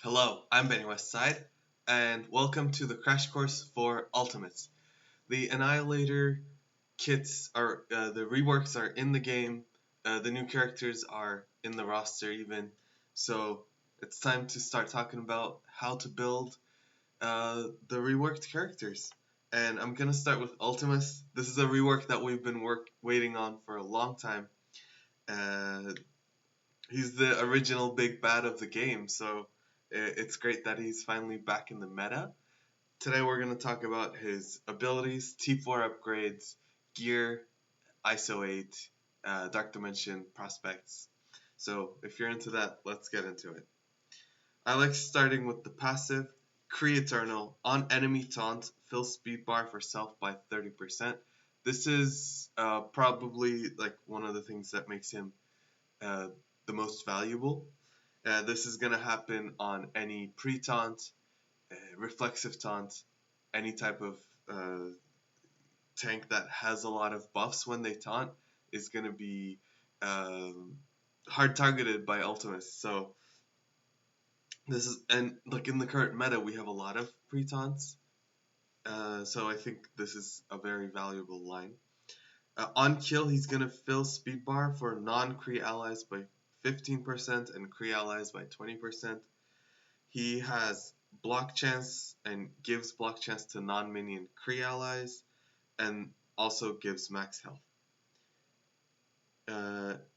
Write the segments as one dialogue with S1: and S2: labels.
S1: Hello, I'm Benny Westside, and welcome to the crash course for Ultimus. The Annihilator kits the reworks are in the game, the new characters are in the roster even, so it's time to start talking about how to build the reworked characters. And I'm gonna start with Ultimus. This is a rework that we've been waiting on for a long time. Uh, he's the original big bad of the game, so it's great that he's finally back in the meta. Today we're going to talk about his abilities, T4 upgrades, gear, ISO 8, Dark Dimension prospects. So if you're into that, let's get into it. I like starting with the passive, Kree Eternal, on enemy taunt, fill speed bar for self by 30%. This is probably like one of the things that makes him the most valuable. This is going to happen on any pre-taunt, reflexive taunt, any type of tank that has a lot of buffs when they taunt is going to be hard targeted by Ultimus. So this is, and like in the current meta, we have a lot of pre-taunts. So I think this is a very valuable line. On kill, he's going to fill speed bar for non-Kree allies by 15% and Kree allies by 20%. He has block chance and gives block chance to non-minion Kree allies and also gives max health.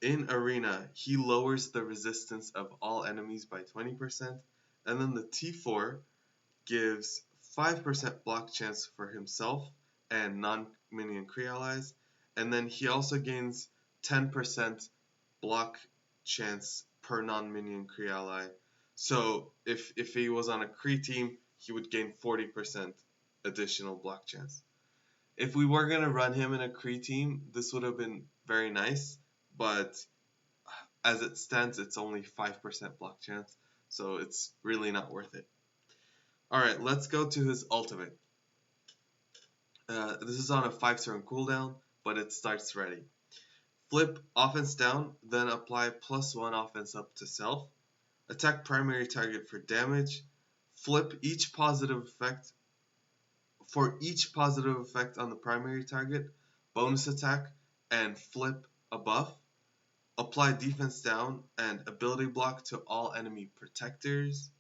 S1: In arena, he lowers the resistance of all enemies by 20%, and then the T4 gives 5% block chance for himself and non-minion Kree allies, and then he also gains 10% block chance per non-minion Kree ally. So if he was on a Kree team, he would gain 40% additional block chance. If we were going to run him in a Kree team, this would have been very nice, but as it stands, it's only 5% block chance, so it's really not worth it. Alright, let's go to his ultimate. This is on a 5-turn cooldown, but it starts ready. Flip offense down, then apply +1 offense up to self. Attack primary target for damage. Flip each positive effect. For each positive effect on the primary target, bonus attack, and flip a buff. Apply defense down and ability block to all enemy protectors.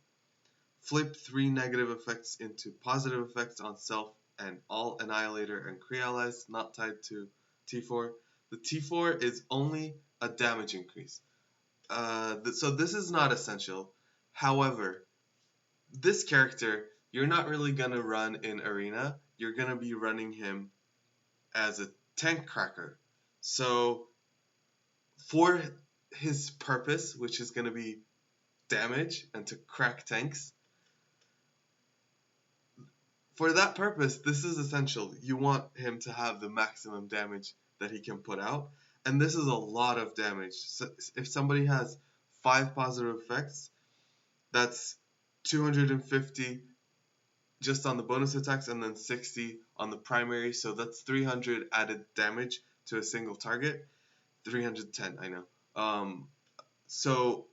S1: Flip 3 negative effects into positive effects on self and all Annihilator and Kree allies not tied to T4. The T4 is only a damage increase. So this is not essential. However, this character, you're not really going to run in arena. You're going to be running him as a tank cracker. So for his purpose, which is going to be damage and to crack tanks, for that purpose, this is essential. You want him to have the maximum damage that he can put out, and this is a lot of damage. So if somebody has 5 positive effects, that's 250 just on the bonus attacks and then 60 on the primary, so that's 300 added damage to a single target. 310, I know. So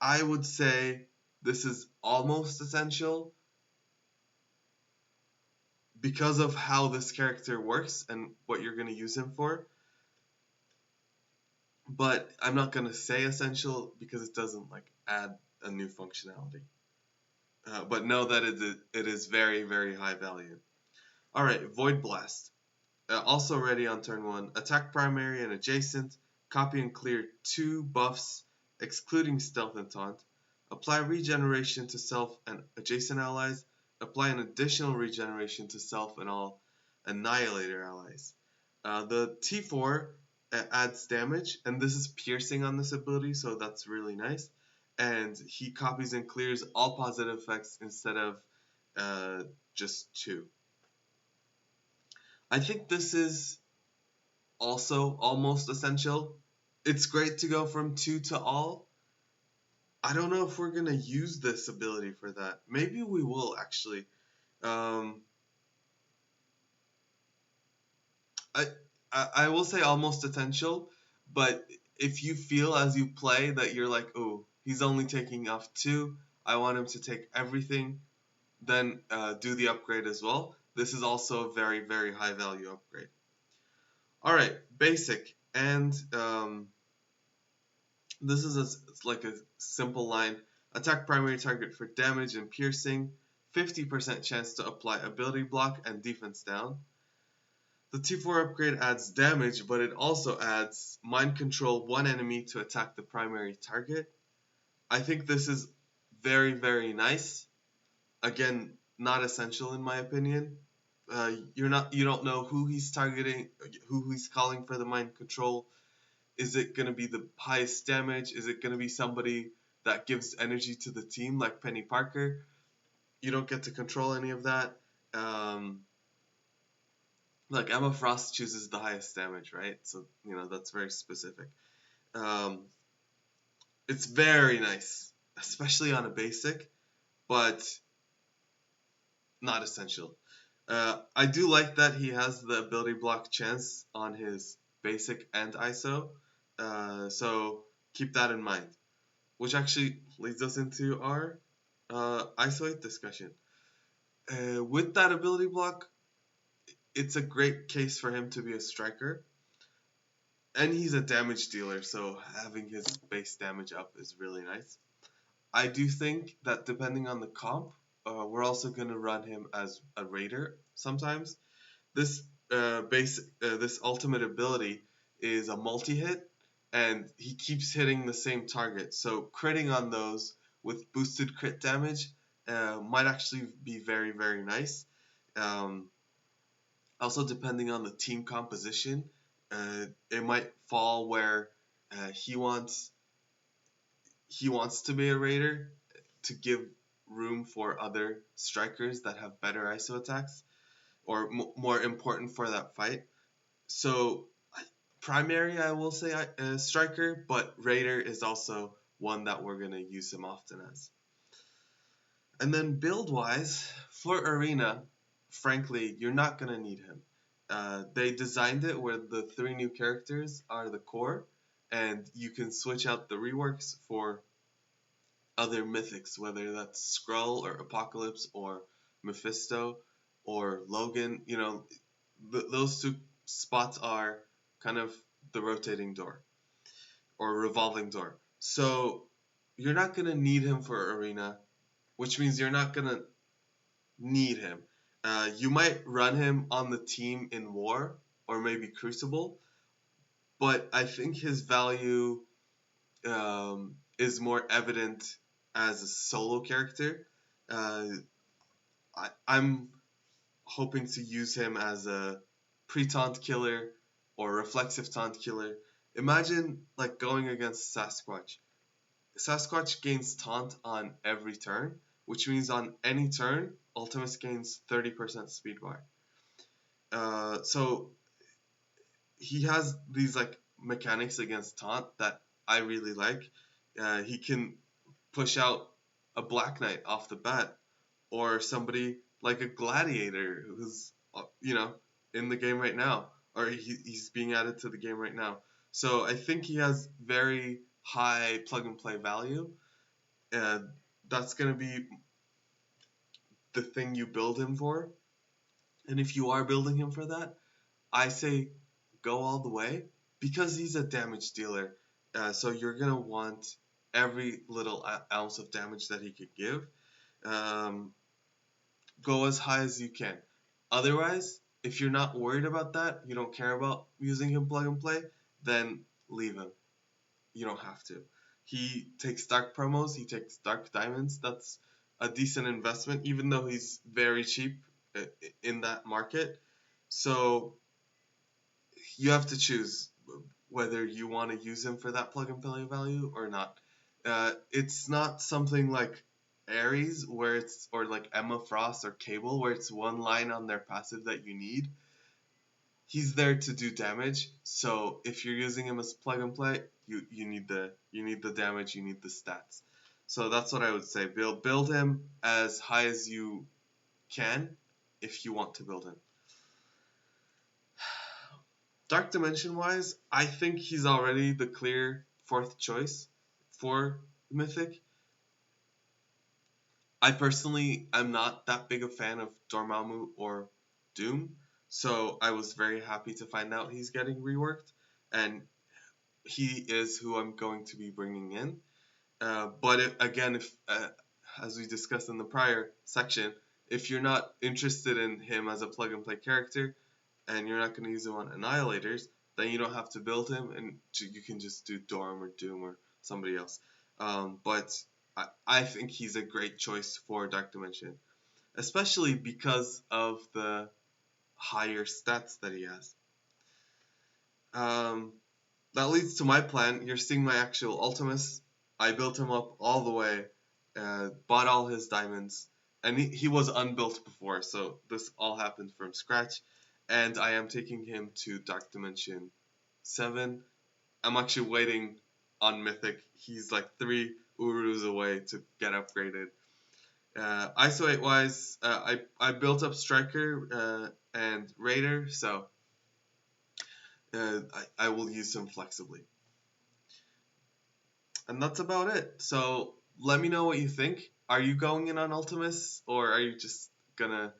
S1: I would say this is almost essential because of how this character works and what you're going to use him for. But I'm not going to say essential because it doesn't like add a new functionality. But know that it is very, very high value. Alright, Void Blast. Also ready on turn 1. Attack primary and adjacent. Copy and clear 2 buffs, excluding stealth and taunt. Apply regeneration to self and adjacent allies. Apply an additional regeneration to self and all Annihilator allies. The T4 adds damage, and this is piercing on this ability, so that's really nice. And he copies and clears all positive effects instead of just 2. I think this is also almost essential. It's great to go from 2 to all. I don't know if we're going to use this ability for that. Maybe we will, actually. I will say almost essential, but if you feel as you play that you're like, oh, he's only taking off 2, I want him to take everything, then do the upgrade as well. This is also a very, very high value upgrade. All right, basic. And this is it's like a simple line. Attack primary target for damage and piercing. 50% chance to apply ability block and defense down. The T4 upgrade adds damage, but it also adds mind control one enemy to attack the primary target. I think this is very, very nice. Again, not essential in my opinion. You don't know who he's targeting, who he's calling for the mind control. Is it going to be the highest damage? Is it going to be somebody that gives energy to the team like Penny Parker? You don't get to control any of that. Like Emma Frost chooses the highest damage, right? So that's very specific. Um, it's very nice, especially on a basic, but not essential. I do like that he has the ability block chance on his basic and ISO, so keep that in mind. Which actually leads us into our ISO 8 discussion. With that ability block, it's a great case for him to be a striker. And he's a damage dealer, so having his base damage up is really nice. I do think that depending on the comp, we're also going to run him as a raider sometimes. This this ultimate ability is a multi-hit, and he keeps hitting the same target. So critting on those with boosted crit damage might actually be very, very nice. Also, depending on the team composition, it might fall where he wants to be a raider to give room for other strikers that have better ISO attacks or more important for that fight. So primary, I will say striker, but raider is also one that we're gonna use him often as. And then build wise, for arena, frankly, you're not gonna need him. They designed it where the 3 new characters are the core, and you can switch out the reworks for other mythics, whether that's Skrull or Apocalypse or Mephisto or Logan. Those 2 spots are kind of the rotating door or revolving door. So you're not gonna need him for arena, which means you're not gonna need him. You might run him on the team in War or maybe Crucible, but I think his value is more evident as a solo character. I'm hoping to use him as a pre-taunt killer or reflexive taunt killer. Imagine like going against Sasquatch. Sasquatch gains taunt on every turn, which means on any turn, Ultimus gains 30% speed bar. So he has these like mechanics against taunt that I really like. He can push out a Black Knight off the bat, or somebody like a Gladiator who's in the game right now, or he's being added to the game right now. So I think he has very high plug and play value. That's gonna be the thing you build him for. And if you are building him for that, I say go all the way because he's a damage dealer. So you're gonna want every little ounce of damage that he could give. Go as high as you can. Otherwise, if you're not worried about that, you don't care about using him plug and play, then leave him. You don't have to. He takes dark promos, he takes dark diamonds. That's a decent investment, even though he's very cheap in that market. So you have to choose whether you want to use him for that plug and play value or not. It's not something like Ares or like Emma Frost or Cable where it's one line on their passive that you need. He's there to do damage, so if you're using him as plug and play, you need the damage, you need the stats. So that's what I would say. Build him as high as you can if you want to build him. Dark Dimension wise, I think he's already the clear 4th choice for Mythic. I personally am not that big a fan of Dormammu or Doom, so I was very happy to find out he's getting reworked, and he is who I'm going to be bringing in. But again, if as we discussed in the prior section, if you're not interested in him as a plug and play character, and you're not going to use him on Annihilators, then you don't have to build him, and you can just do Dorm or Doom or somebody else. But I think he's a great choice for Dark Dimension, especially because of the higher stats that he has. Um, that leads to my plan. You're seeing my actual Ultimus. I built him up all the way, bought all his diamonds, and he was unbuilt before, so this all happened from scratch. And I am taking him to Dark Dimension 7. I'm actually waiting on Mythic. He's like 3 Urus away to get upgraded. ISO 8 wise, I built up Striker and Raider, so I will use him flexibly. And that's about it. So let me know what you think. Are you going in on Ultimus, or are you just gonna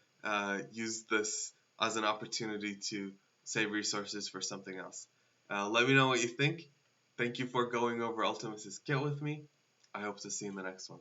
S1: use this as an opportunity to save resources for something else? Let me know what you think. Thank you for going over Ultimus's kit with me. I hope to see you in the next one.